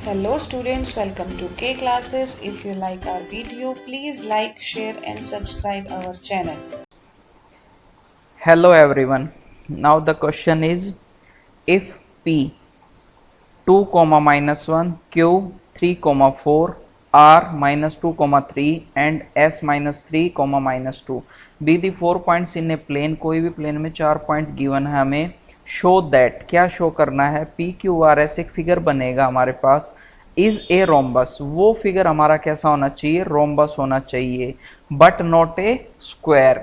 Hello students, welcome to K classes. If you like our video, please like, share and subscribe our channel. Hello everyone. Now the question is, if P 2, minus 1, Q 3, 4, R minus 2, 3 and S minus 3, minus 2 be the 4 points in a plane, कोई भी plane में 4 point given है हमें, show that, क्या show करना है, P Q R S एक figure बनेगा हमारे पास, इज ए रोम्बस, वो फिगर हमारा कैसा होना चाहिए, रोम्बस होना चाहिए, but not a square,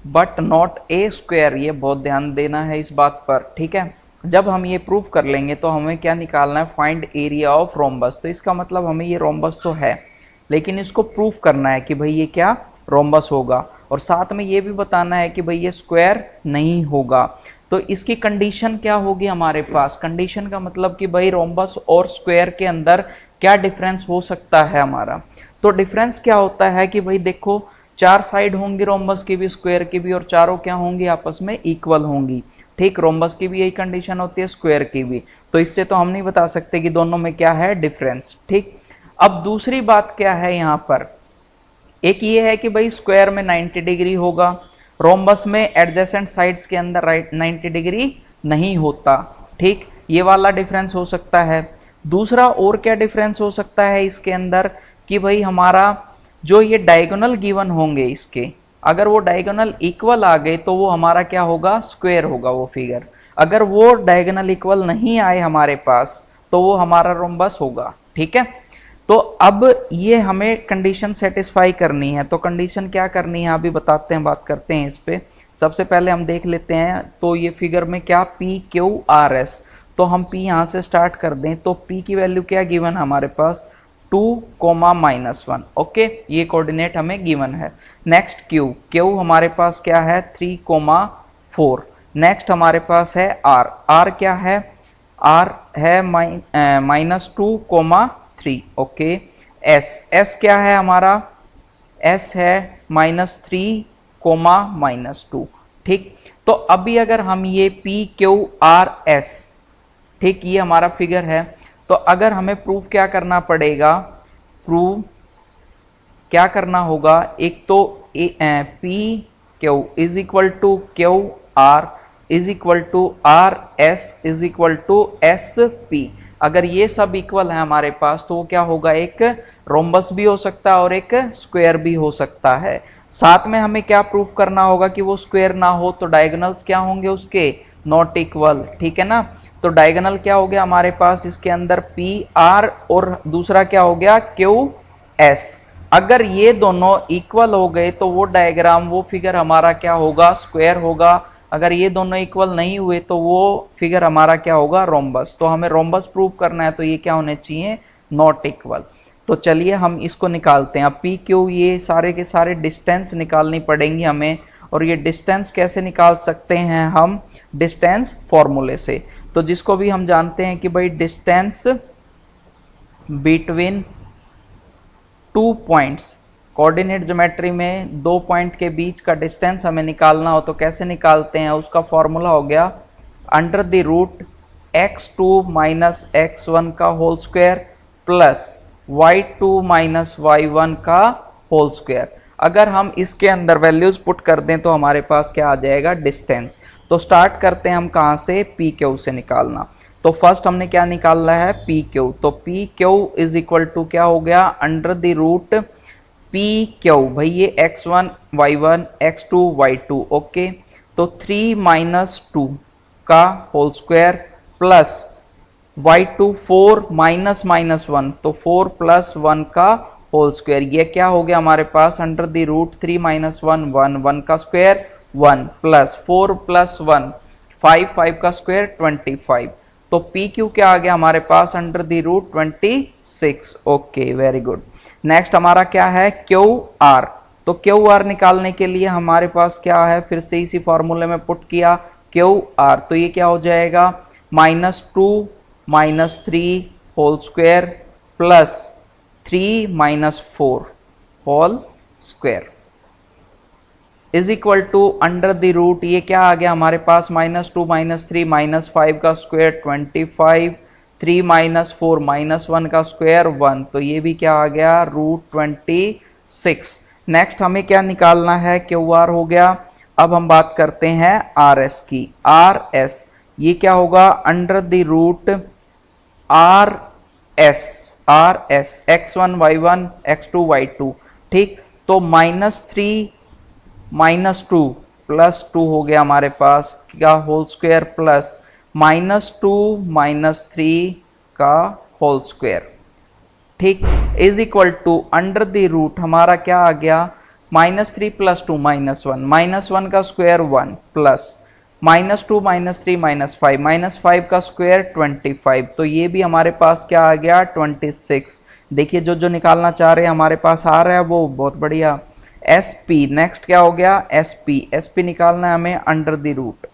but not a square, ये बहुत ध्यान देना है इस बात पर, ठीक है। जब हम ये प्रूव कर लेंगे तो हमें क्या निकालना है, फाइंड एरिया ऑफ रोम्बस, तो इसका मतलब हमें ये रोम्बस तो है लेकिन इसको प्रूव करना है कि भाई ये क्या रोम्बस होगा, और साथ में ये भी बताना है कि भाई ये स्क्वायर नहीं होगा। तो इसकी कंडीशन क्या होगी हमारे पास, कंडीशन का मतलब कि भाई रोम्बस और स्क्वायर के अंदर क्या डिफरेंस हो सकता है हमारा। तो डिफरेंस क्या होता है कि भाई देखो, चार साइड होंगी रोम्बस की भी स्क्वायर की भी, और चारों क्या होंगी, आपस में इक्वल होंगी, ठीक। रोम्बस की भी यही कंडीशन होती है, स्क्वायर की भी, तो इससे तो हम नहीं बता सकते कि दोनों में क्या है डिफरेंस, ठीक। अब दूसरी बात क्या है यहाँ पर, एक ये है कि भाई स्क्वायर में 90 डिग्री होगा, रोम्बस में एडजेसेंट साइड्स के अंदर राइट 90 डिग्री नहीं होता, ठीक, ये वाला डिफरेंस हो सकता है। दूसरा और क्या डिफरेंस हो सकता है इसके अंदर कि भाई हमारा जो ये डायगोनल गिवन होंगे इसके, अगर वो डायगोनल इक्वल आ गए तो वो हमारा क्या होगा, स्क्वायर होगा वो फिगर, अगर वो डायगोनल इक्वल नहीं आए हमारे पास तो वो हमारा रोम्बस होगा, ठीक है। तो अब ये हमें कंडीशन सेटिस्फाई करनी है, तो कंडीशन क्या करनी है अभी बताते हैं, बात करते हैं इस पे। सबसे पहले हम देख लेते हैं, तो ये फिगर में क्या पी क्यू आर एस, तो हम पी यहाँ से स्टार्ट कर दें, तो पी की वैल्यू क्या गिवन है हमारे पास, 2, -1, ओके, ये कोऑर्डिनेट हमें गिवन है। नेक्स्ट क्यू, क्यू हमारे पास क्या है 3, 4। नेक्स्ट हमारे पास है आर, आर क्या है, आर है -2, 3, ओके। एस, एस क्या है हमारा, एस है -3, -2, ठीक। तो अभी अगर हम ये पी क्यू आर एस, ठीक, ये हमारा फिगर है, तो अगर हमें प्रूफ क्या करना पड़ेगा, प्रूव क्या करना होगा, एक तो P Q is equal to Q R is equal to R S is equal to S P, अगर ये सब इक्वल है हमारे पास तो वो क्या होगा, एक रोम्बस भी हो सकता है और एक स्क्वायर भी हो सकता है। साथ में हमें क्या प्रूफ करना होगा कि वो स्क्वायर ना हो, तो डायगोनल्स क्या होंगे उसके, नॉट इक्वल, ठीक है ना। तो डायगोनल क्या हो गया हमारे पास इसके अंदर, पी आर और दूसरा क्या हो गया क्यू एस, अगर ये दोनों इक्वल हो गए तो वो डायग्राम, वो फिगर हमारा क्या होगा, स्क्वायर होगा, अगर ये दोनों इक्वल नहीं हुए तो वो फिगर हमारा क्या होगा, रोम्बस। तो हमें रोम्बस प्रूव करना है तो ये क्या होने चाहिए, नॉट इक्वल। तो चलिए हम इसको निकालते हैं, अब पी क्यू ये सारे के सारे डिस्टेंस निकालनी पड़ेंगी हमें, और ये डिस्टेंस कैसे निकाल सकते हैं हम, डिस्टेंस फॉर्मूले से, तो जिसको भी हम जानते हैं कि भाई distance between 2 points, coordinate geometry में 2 पॉइंट के बीच का डिस्टेंस हमें निकालना हो तो कैसे निकालते हैं, उसका फॉर्मूला हो गया under the root x2 minus x1 का whole square plus y2 minus y1 का होल स्क्वायर। अगर हम इसके अंदर वैल्यूज पुट कर दें तो हमारे पास क्या आ जाएगा, डिस्टेंस। तो स्टार्ट करते हैं हम कहाँ से, पी क्यू से निकालना। तो फर्स्ट हमने क्या निकालना है, पी क्यू, तो P Q is equal to क्या हो गया, under the root P Q, भाई ये x1 y1 x2 y2, okay, तो 3 माइनस 2 का whole square plus y2 4 minus -1, तो 4 प्लस 1 का होल स्क्वायर, ये क्या हो गया हमारे पास, अंडर द रूट 3 माइनस 1 1, 1 का स्क्वायर 1 प्लस 4 प्लस 1 5, 5 का स्क्वायर 25, तो पी क्यू क्या आ गया हमारे पास, under the root 26, okay, very good. Next हमारा क्या है, क्यू आर, तो क्यू आर निकालने के लिए हमारे पास क्या है, फिर से इसी फॉर्मूले में पुट किया क्यू आर, तो ये क्या हो जाएगा, -2 -3 whole square plus 3 -4 whole square is equal to under the root, ये क्या आ गया हमारे पास, -2 -3 -5 का स्क्वायर 25 3 माइनस 4 माइनस 1 का स्क्वायर 1, तो ये भी क्या आ गया √26। नेक्स्ट हमें क्या निकालना है, क्यू आर हो गया। अब हम बात करते हैं आर एस की। आर एस ये क्या होगा, under the root R S x1 y1 x2 y2। ठीक, तो -3 -2 +2 हो गया हमारे पास क्या होल स्क्वायर प्लस -2 -3 का होल स्क्वायर। ठीक, is equal to under the root हमारा क्या आ गया -3 + 2 -1 -1 का स्क्वायर 1 प्लस -2 -3 -5 -5 का स्क्वायर 25। तो ये भी हमारे पास क्या आ गया 26। देखिए जो जो निकालना चाह रहे हैं हमारे पास आ रहा है वो बहुत बढ़िया। एस पी नेक्स्ट क्या हो गया, एस पी निकालना है हमें अंडर द रूट,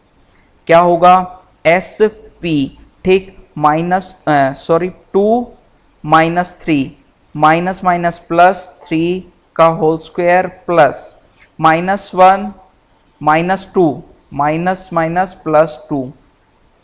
क्या होगा एस पी। ठीक, 2 -3 माइनस माइनस +3 का whole square plus -1 -2 minus minus +2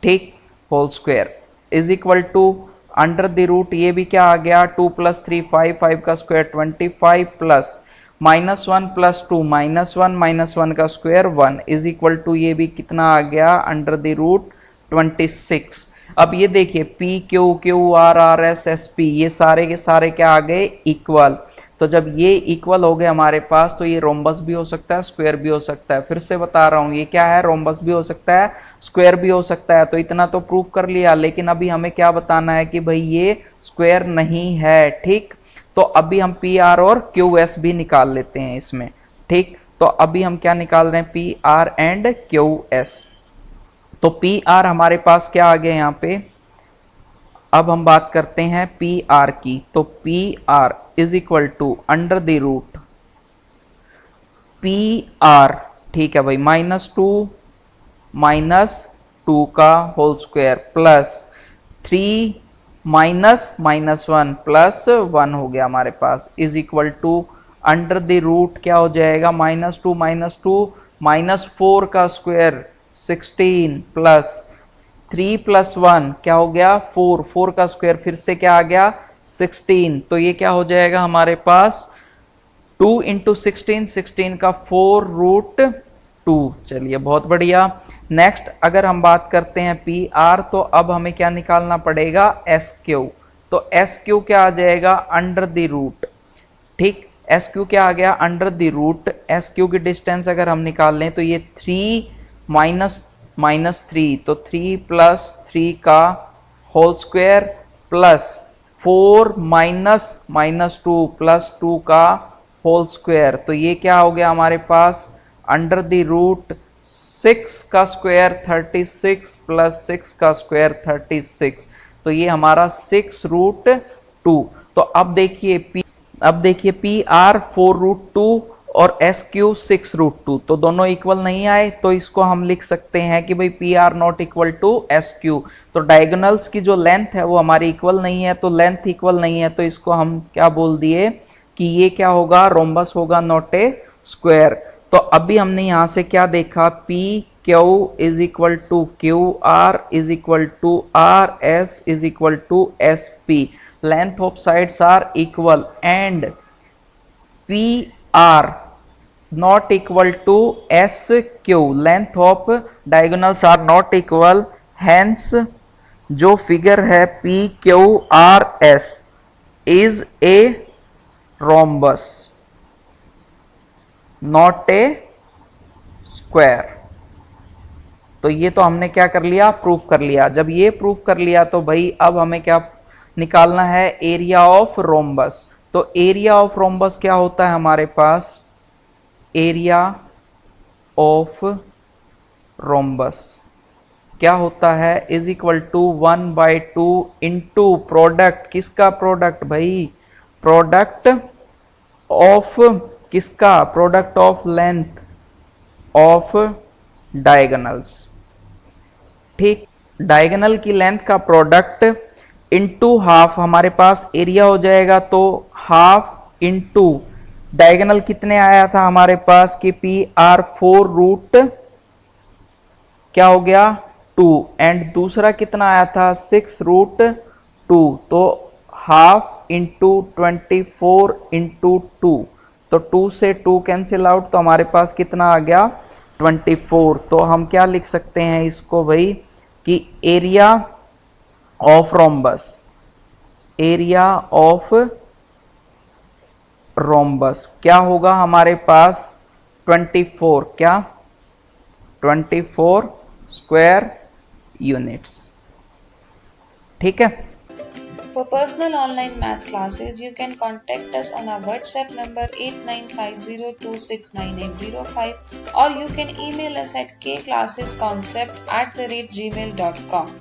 ठीक whole square is equal to under the root, ये भी क्या आ गया 2 + 3 5 5 का स्क्वायर 25 प्लस -1 + 2 -1 -1 का स्क्वायर 1 इज इक्वल टू ये भी कितना आ गया अंडर द रूट 26। अब ये देखिए P Q Q R R S S P ये सारे के सारे क्या आ गए इक्वल। तो जब ये इक्वल हो गए हमारे पास तो ये रोम्बस भी हो सकता है स्क्वायर भी हो सकता है। फिर से बता रहा हूँ ये क्या है, रोम्बस भी हो सकता है स्क्वायर भी हो सकता है। तो इतना तो प्रूफ कर लिया, लेकिन अभी हमें क्या बताना है कि भाई ये स्क्वायर नहीं है। ठीक, तो अभी हम पी आर और क्यू एस भी निकाल लेते हैं इसमें। ठीक, तो अभी हम क्या निकाल रहे हैं P R and Q S. तो पी आर हमारे पास क्या आ गया यहाँ पे। अब हम बात करते हैं पी आर की। तो P R is equal to under the root P R, ठीक है भाई, -2 का होल स्क्वायर प्लस 3 -1 प्लस 1 हो गया हमारे पास is equal to under the root क्या हो जाएगा -2 -4 का स्क्वायर 16 प्लस 3 + 1 क्या हो गया 4 का स्क्वायर फिर से क्या आ गया 16। तो ये क्या हो जाएगा हमारे पास 2 × 16 का 4√2। चलिए बहुत बढ़िया। नेक्स्ट अगर हम बात करते हैं पी आर तो अब हमें क्या निकालना पड़ेगा एस क्यू। तो एस क्यू क्या आ जाएगा अंडर द रूट। ठीक, एस क्यू क्या आ गया under the root. S Q की डिस्टेंस अगर हम निकाल लें तो ये 3 -3 तो 3 + 3 का होल स्क्वायर प्लस 4 -2 + 2 का होल स्क्वायर। तो ये क्या हो गया हमारे पास अंडर द रूट 6 का स्क्वायर 36 प्लस 6 का स्क्वायर 36। तो ये हमारा 6√2। तो अब देखिए पी आर 4√2 और एस क्यू 6√2 तो दोनों इक्वल नहीं आए। तो इसको हम लिख सकते हैं कि भाई P R not equal to S Q. तो डायगोनल्स की जो लेंथ है वो हमारी इक्वल नहीं है, तो लेंथ इक्वल नहीं है तो इसको हम क्या बोल दिए कि ये क्या होगा रोम्बस होगा नॉट ए स्क्वायर। तो अभी हमने यहां से क्या देखा P Q is equal to Q R is equal to R S is equal to S P. Length of sides are equal and P R not equal to SQ, length of diagonals are not equal, hence जो figure है PQRS is a rhombus not a square। तो ये तो हमने क्या कर लिया proof कर लिया। जब ये प्रूफ कर लिया तो भाई अब हमें क्या निकालना है एरिया ऑफ रोम्बस। तो एरिया ऑफ रोम्बस क्या होता है हमारे पास एरिया ऑफ रोम्बस क्या होता है is equal to 1/2 into product किसका प्रोडक्ट भाई प्रोडक्ट ऑफ किसका product of length of diagonals. ठीक, डायगोनल की लेंथ का प्रोडक्ट इंटू हाफ हमारे पास एरिया हो जाएगा। तो हाफ इंटू डायगोनल कितने आया था हमारे पास कि पी आर 4 क्या हो गया 2 एंड दूसरा कितना आया था 6√2 2, तो हाफ इंटू 24 इंटू 2, तो 2 से 2 कैंसिल आउट, तो हमारे पास कितना आ गया 24। तो हम क्या लिख सकते हैं इसको भाई कि area of rhombus, area of rhombus क्या होगा हमारे पास 24, क्या 24 स्क्वायर यूनिट्स। ठीक है। For personal online math classes, you can contact us on our WhatsApp number 8950269805 or you can email us at kclassesconcept@gmail.com.